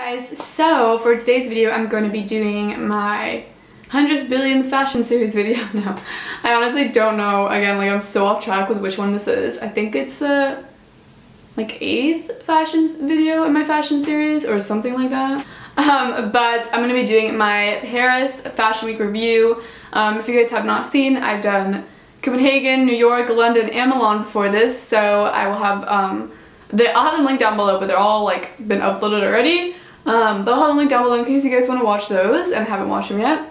guys, so for today's video I'm going to be doing my 100th billion fashion series video. No, I honestly don't know. Again, like I'm so off track with which one this is. I think it's like 8th fashion video in my fashion series or something like that. But I'm going to be doing my Paris Fashion Week review. If you guys have not seen, I've done Copenhagen, New York, London, and Milan before this, so I will have I'll have them linked down below, but they're all like been uploaded already. But I'll have them linked down below in case you guys want to watch those and haven't watched them yet.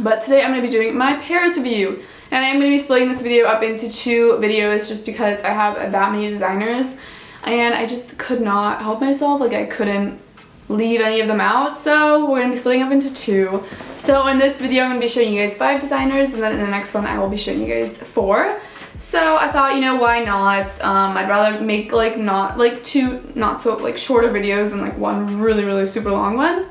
But today I'm going to be doing my Paris review, and I'm going to be splitting this video up into 2 videos just because I have that many designers and I just could not help myself. Like I couldn't leave any of them out, so we're going to be splitting up into 2. So in this video I'm going to be showing you guys 5 designers, and then in the next one I will be showing you guys 4. So I thought, you know, why not? I'd rather make like two not so like shorter videos than like one really super long one.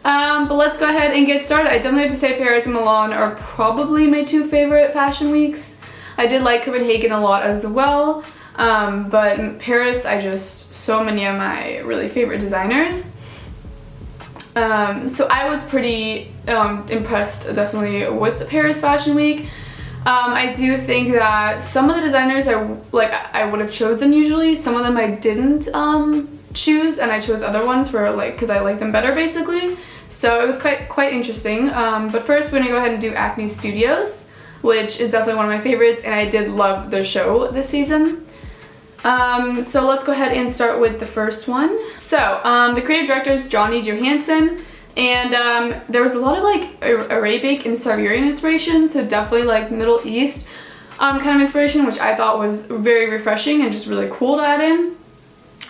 But let's go ahead and get started. I definitely have to say Paris and Milan are probably my 2 favorite fashion weeks. I did like Copenhagen a lot as well, but Paris, so many of my really favorite designers. So I was pretty impressed definitely with the Paris Fashion Week. I do think that some of the designers I would have chosen usually. Some of them I didn't choose, and I chose other ones for because I like them better basically. So it was quite interesting. But first we're gonna go ahead and do Acne Studios, which is definitely one of my favorites, and I did love their show this season. So let's go ahead and start with the first one. So the creative director is Johnny Johansson. And there was a lot of like Arabic and Siberian inspiration, so definitely like Middle East kind of inspiration, which I thought was very refreshing and just really cool to add in.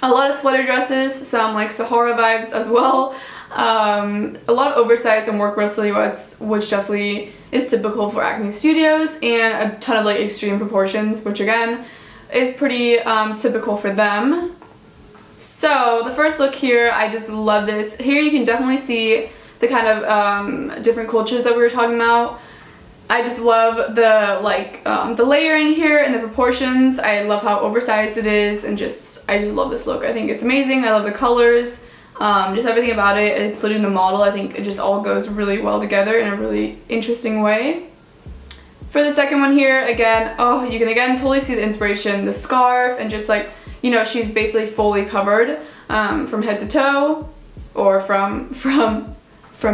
A lot of sweater dresses, some like Sahara vibes as well. A lot of oversized and work wear silhouettes, which definitely is typical for Acne Studios, and a ton of like extreme proportions, which again is pretty typical for them. So the first look here, I just love this. Here you can definitely see the kind of different cultures that we were talking about. I just love the layering here and the proportions. I love how oversized it is, and I just love this look. I think it's amazing. I love the colors, just everything about it, including the model. I think it just all goes really well together in a really interesting way. For the second one here, again, you can again totally see the inspiration, the scarf, and just like, you know, she's basically fully covered from head to toe, or from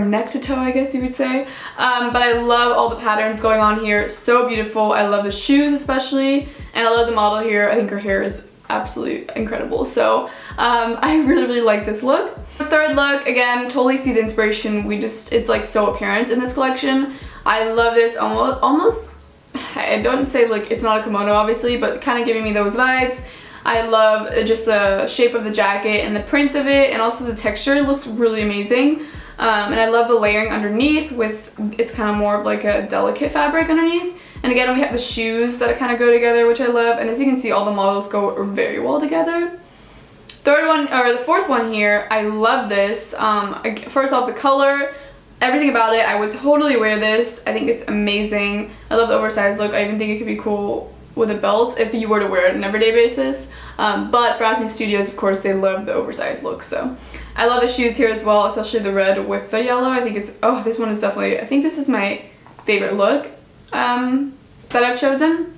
neck to toe, I guess you would say. But I love all the patterns going on here. So beautiful. I love the shoes especially, and I love the model here. I think her hair is absolutely incredible. So I really like this look. The third look, again, totally see the inspiration. It's like so apparent in this collection. I love this almost, I don't say like it's not a kimono obviously, but kind of giving me those vibes. I love just the shape of the jacket and the print of it, and also the texture. It looks really amazing. And I love the layering underneath it's kind of more of like a delicate fabric underneath. And again, we have the shoes that kind of go together, which I love. And as you can see, all the models go very well together. The fourth one here, I love this. First off, the color, everything about it, I would totally wear this. I think it's amazing. I love the oversized look. I even think it could be cool with a belt if you were to wear it on an everyday basis. But for Acne Studios, of course, they love the oversized look. So I love the shoes here as well, especially the red with the yellow. I think this one is definitely, I think this is my favorite look that I've chosen.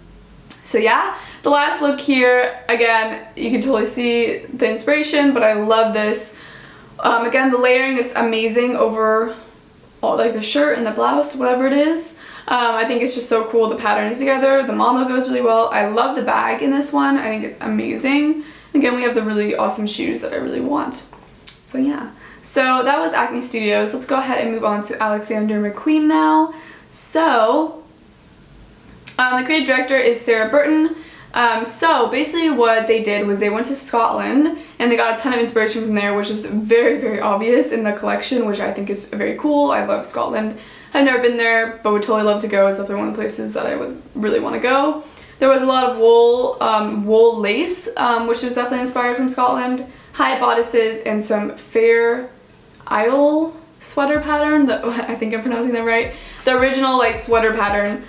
So yeah, the last look here, again, you can totally see the inspiration, but I love this. Again, the layering is amazing over all like the shirt and the blouse, whatever it is. I think it's just so cool, the patterns together. The model goes really well. I love the bag in this one. I think it's amazing. Again, we have the really awesome shoes that I really want. So yeah. So that was Acne Studios. Let's go ahead and move on to Alexander McQueen now. So the creative director is Sarah Burton. So basically what they did was they went to Scotland, and they got a ton of inspiration from there, which is very obvious in the collection, which I think is very cool. I love Scotland. I've never been there, but would totally love to go. It's definitely one of the places that I would really want to go. There was a lot of wool lace, which was definitely inspired from Scotland. High bodices and some Fair Isle sweater pattern. I think I'm pronouncing that right. The original like sweater pattern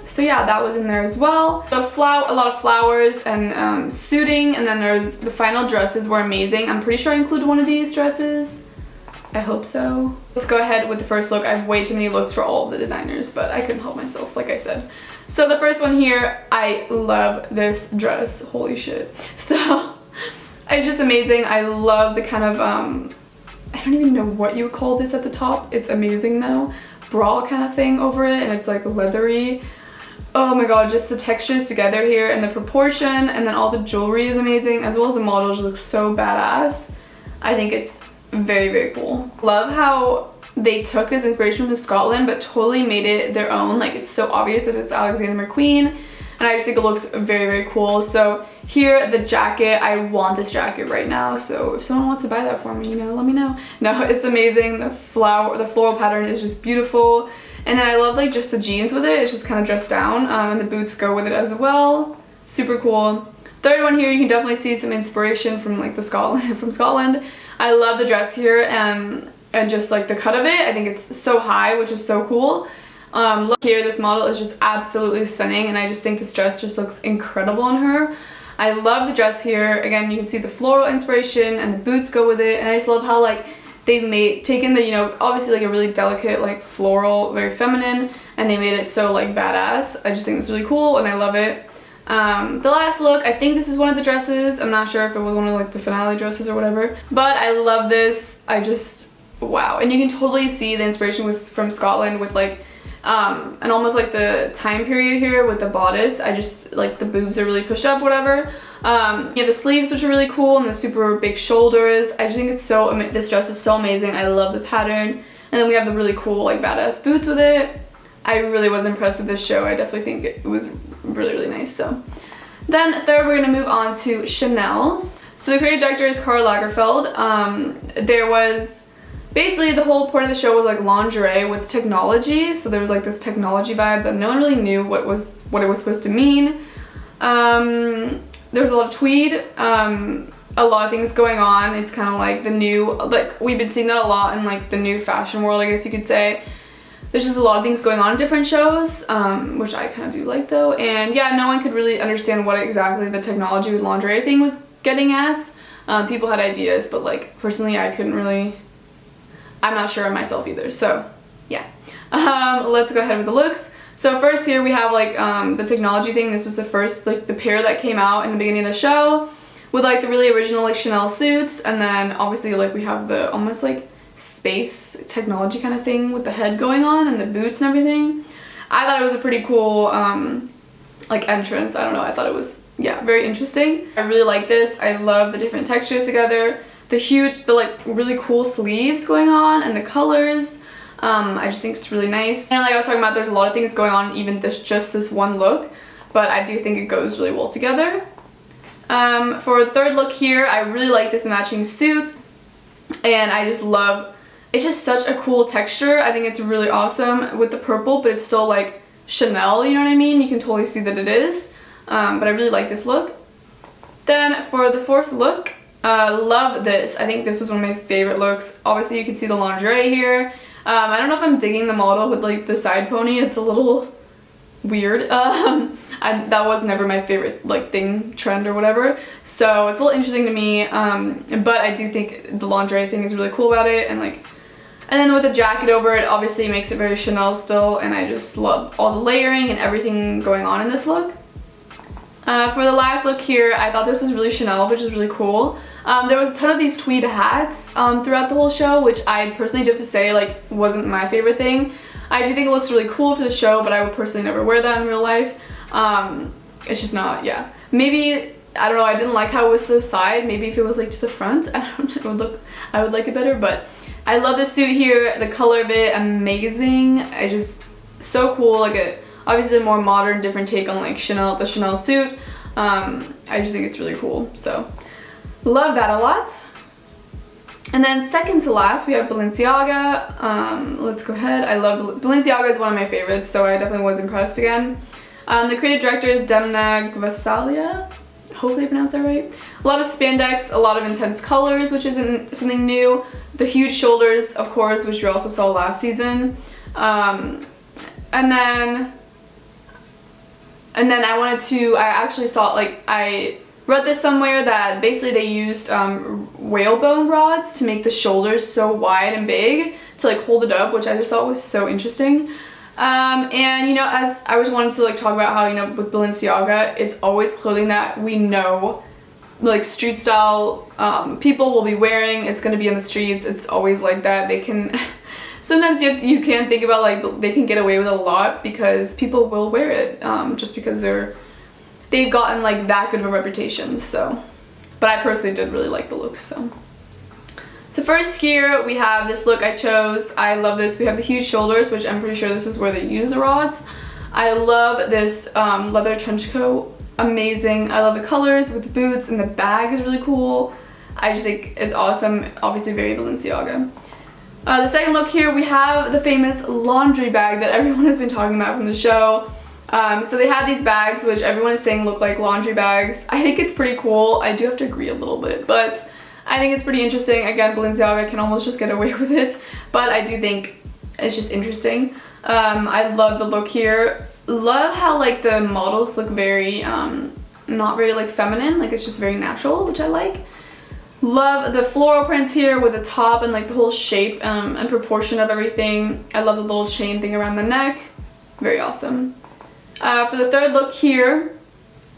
So yeah, that was in there as well. A lot of flowers and suiting, and then there's the final dresses were amazing. I'm pretty sure I included one of these dresses. I hope so. Let's go ahead with the first look. I have way too many looks for all of the designers, but I couldn't help myself, like I said. So the first one here, I love this dress. Holy shit. So it's just amazing. I love the kind of, I don't even know what you would call this at the top. It's amazing though. Bra kind of thing over it, and it's like leathery. Oh my god, just the textures together here and the proportion, and then all the jewelry is amazing, as well as the models look so badass. I think it's very, very cool. Love how they took this inspiration from Scotland but totally made it their own. Like, it's so obvious that it's Alexander McQueen, and I just think it looks very, very cool. So here, the jacket, I want this jacket right now, so if someone wants to buy that for me, you know, let me know. No, it's amazing. The floral pattern is just beautiful, and then I love like just the jeans with it. It's just kind of dressed down, and the boots go with it as well. Super cool. Third one here, you can definitely see some inspiration from like from Scotland. I love the dress here and just like the cut of it. I think it's so high, which is so cool. Look here, this model is just absolutely stunning, and I just think this dress just looks incredible on her. I love the dress here. Again, you can see the floral inspiration and the boots go with it, and I just love how like they've taken the, you know, obviously like a really delicate like floral, very feminine, and they made it so like badass. I just think it's really cool and I love it. The last look, I think this is one of the dresses. I'm not sure if it was one of like the finale dresses or whatever, but I love this. I just, wow. And you can totally see the inspiration was from Scotland with like and almost like the time period here with the bodice. I just like the boobs are really pushed up, whatever. You have the sleeves, which are really cool, and the super big shoulders. I just think it's so, this dress is so amazing. I love the pattern. And then we have the really cool like badass boots with it. I really was impressed with this show. I definitely think it was really, really nice. So then third, we're gonna move on to Chanel's. So the creative director is Karl Lagerfeld. There was basically the whole point of the show was like lingerie with technology. So there was like this technology vibe that no one really knew what it was supposed to mean. There was a lot of tweed, a lot of things going on. It's kind of like the new, like we've been seeing that a lot in like the new fashion world, I guess you could say. There's just a lot of things going on in different shows, which I kind of do like though. And yeah, no one could really understand what exactly the technology with lingerie thing was getting at. People had ideas, but like personally I couldn't really, I'm not sure of myself either. So yeah, let's go ahead with the looks. So first here we have like the technology thing. This was the first, like the pair that came out in the beginning of the show with like the really original like Chanel suits. And then obviously like we have the almost like space technology kind of thing with the head going on and the boots and everything. I thought it was a pretty cool like entrance. I don't know, I thought it was, yeah, very interesting. I really like this. I love the different textures together, the like really cool sleeves going on and the colors. I just think it's really nice. And like I was talking about, there's a lot of things going on, even just this one look, but I do think it goes really well together. For the third look here, I really like this matching suit. And I just love, it's just such a cool texture. I think it's really awesome with the purple, but it's still like Chanel, you know what I mean? You can totally see that it is. But I really like this look. Then for the fourth look, love this. I think this was one of my favorite looks. Obviously you can see the lingerie here. I don't know if I'm digging the model with like the side pony. It's a little weird. That was never my favorite like trend or whatever, so it's a little interesting to me, but I do think the lingerie thing is really cool about it, and then with the jacket over it, obviously makes it very Chanel still, and I just love all the layering and everything going on in this look. For the last look here, I thought this was really Chanel, which is really cool. There was a ton of these tweed hats throughout the whole show, which I personally do have to say like wasn't my favorite thing. I do think it looks really cool for the show, but I would personally never wear that in real life. It's just not, yeah. Maybe, I don't know, I didn't like how it was so side. Maybe if it was like to the front, I don't know, I would like it better, but I love the suit here, the color of it, amazing. I just, so cool, like obviously a more modern, different take on like the Chanel suit. I just think it's really cool, so love that a lot. And then second to last, we have Balenciaga. Let's go ahead. I love Balenciaga is one of my favorites, so I definitely was impressed again. The creative director is Demna Gvasalia. Hopefully I pronounced that right. A lot of spandex, a lot of intense colors, which isn't something new. The huge shoulders, of course, which we also saw last season. And then And then I actually saw, like, I read this somewhere that basically they used whalebone rods to make the shoulders so wide and big to like hold it up, which I just thought was so interesting. And you know, as I was wanting to like talk about how, you know, with Balenciaga, it's always clothing that we know like street style people will be wearing. It's gonna be on the streets. It's always like that. They can sometimes you can think about like they can get away with a lot because people will wear it just because they've gotten like that good of a reputation. So, but I personally did really like the looks. So first here we have this look I chose. I love this. We have the huge shoulders, which I'm pretty sure this is where they use the rods. I love this leather trench coat. Amazing. I love the colors with the boots, and the bag is really cool. I just think it's awesome. Obviously very Balenciaga. The second look here, we have the famous laundry bag that everyone has been talking about from the show. So they have these bags, which everyone is saying look like laundry bags. I think it's pretty cool. I do have to agree a little bit, but I think it's pretty interesting. Again, Balenciaga can almost just get away with it, but I do think it's just interesting. I love the look here. Love how like the models look very, not very like feminine, like it's just very natural, which I like. Love the floral prints here with the top and like the whole shape and proportion of everything. I love the little chain thing around the neck. Very awesome. For the third look here,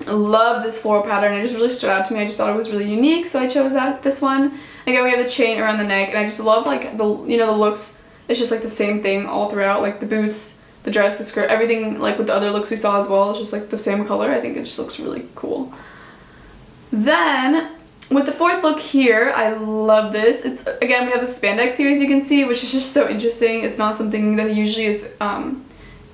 I love this floral pattern. It just really stood out to me. I just thought it was really unique, so I chose this one. Again, we have the chain around the neck, and I just love like the, you know, the looks. It's just like the same thing all throughout, like the boots, the dress, the skirt, everything like with the other looks we saw as well. It's just like the same color. I think it just looks really cool. Then with the fourth look here, I love this. It's, again, we have the spandex here, as you can see, which is just so interesting. It's not something that usually is,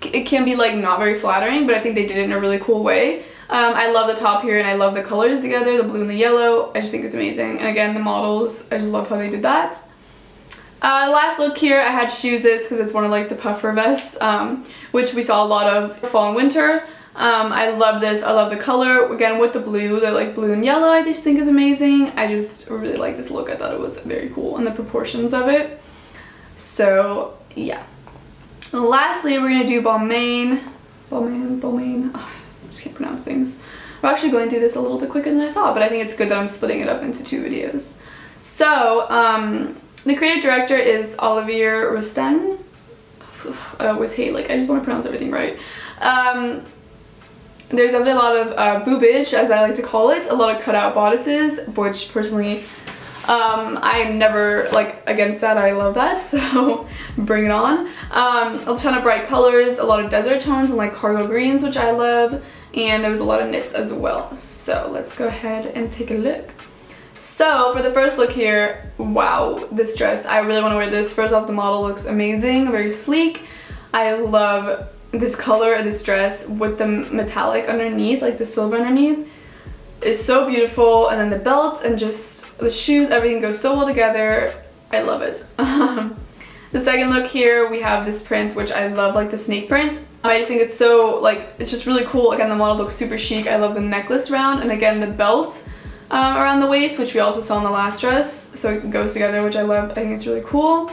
it can be like not very flattering, but I think they did it in a really cool way. I love the top here, and I love the colors together, the blue and the yellow. I just think it's amazing. And again, the models, I just love how they did that. The last look here, I had to choose this because it's one of like the puffer vests, which we saw a lot of fall and winter. I love this. I love the color. Again, with the blue, the like blue and yellow, I just think is amazing. I just really like this look. I thought it was very cool, and the proportions of it. So yeah. And lastly, we're gonna do Balmain. Balmain. Oh, I just can't pronounce things. We're actually going through this a little bit quicker than I thought, but I think it's good that I'm splitting it up into 2 videos. So, the creative director is Olivier Rousteing. I always hate, like, I just want to pronounce everything right. There's definitely a lot of boobage, as I like to call it, a lot of cutout bodices, which personally, I'm never like against that. I love that, so bring it on. A ton of bright colors, a lot of desert tones and like cargo greens, which I love, and there was a lot of knits as well. So let's go ahead and take a look. So for the first look here, wow, this dress, I really want to wear this. First off, the model looks amazing, very sleek. I love this color of this dress with the metallic underneath, like the silver underneath. Is so beautiful, and then the belts and just the shoes, everything goes so well together. I love it. The second look here, we have this print, which I love, like the snake print. I just think it's so, like, it's just really cool. Again, the model looks super chic. I love the necklace round, and again, the belt around the waist, which we also saw in the last dress, so it goes together, which I love. I think it's really cool.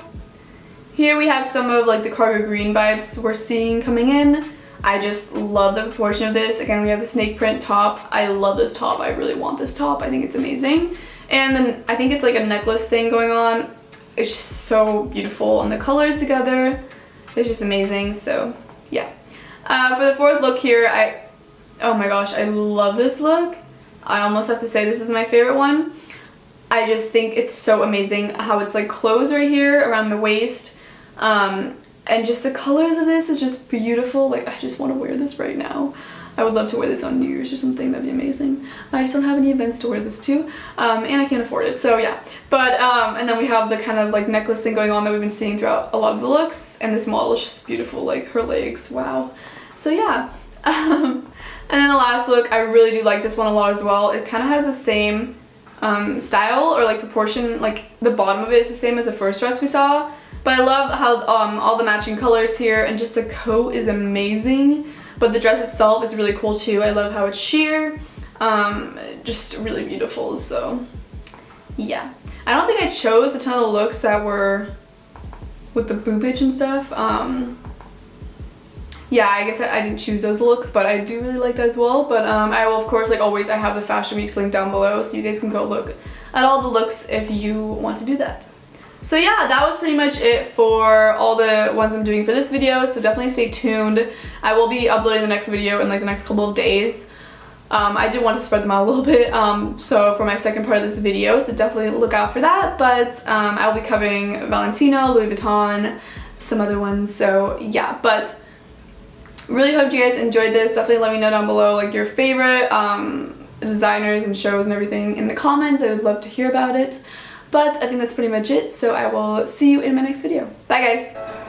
Here we have some of like the cargo green vibes we're seeing coming in. I just love the proportion of this. Again, we have the snake print top. I love this top. I really want this top. I think it's amazing. And then I think it's like a necklace thing going on. It's just so beautiful, and the colors together, it's just amazing. So yeah. For the fourth look here, oh my gosh, I love this look. I almost have to say this is my favorite one. I just think it's so amazing how it's like closed right here around the waist. And just the colors of this is just beautiful. Like, I just want to wear this right now. I would love to wear this on New Year's or something. That'd be amazing. I just don't have any events to wear this to, and I can't afford it, so yeah. But and then we have the kind of like necklace thing going on that we've been seeing throughout a lot of the looks, and this model is just beautiful, like her legs, wow. So yeah. And then the last look, I really do like this one a lot as well. It kind of has the same style or like proportion, like the bottom of it is the same as the first dress we saw. But I love how all the matching colors here, and just the coat is amazing. But the dress itself is really cool too. I love how it's sheer, just really beautiful. So yeah, I don't think I chose a ton of the looks that were with the boobage and stuff. yeah, I guess I didn't choose those looks, but I do really like that as well. But I will, of course, like always, I have the fashion weeks link down below, so you guys can go look at all the looks if you want to do that. So yeah, that was pretty much it for all the ones I'm doing for this video, so definitely stay tuned. I will be uploading the next video in like the next couple of days. I did want to spread them out a little bit, so for my second part of this video, so definitely look out for that. But I'll be covering Valentino, Louis Vuitton, some other ones, so yeah. But really hope you guys enjoyed this. Definitely let me know down below like your favorite designers and shows and everything in the comments. I would love to hear about it. But I think that's pretty much it, so I will see you in my next video. Bye guys!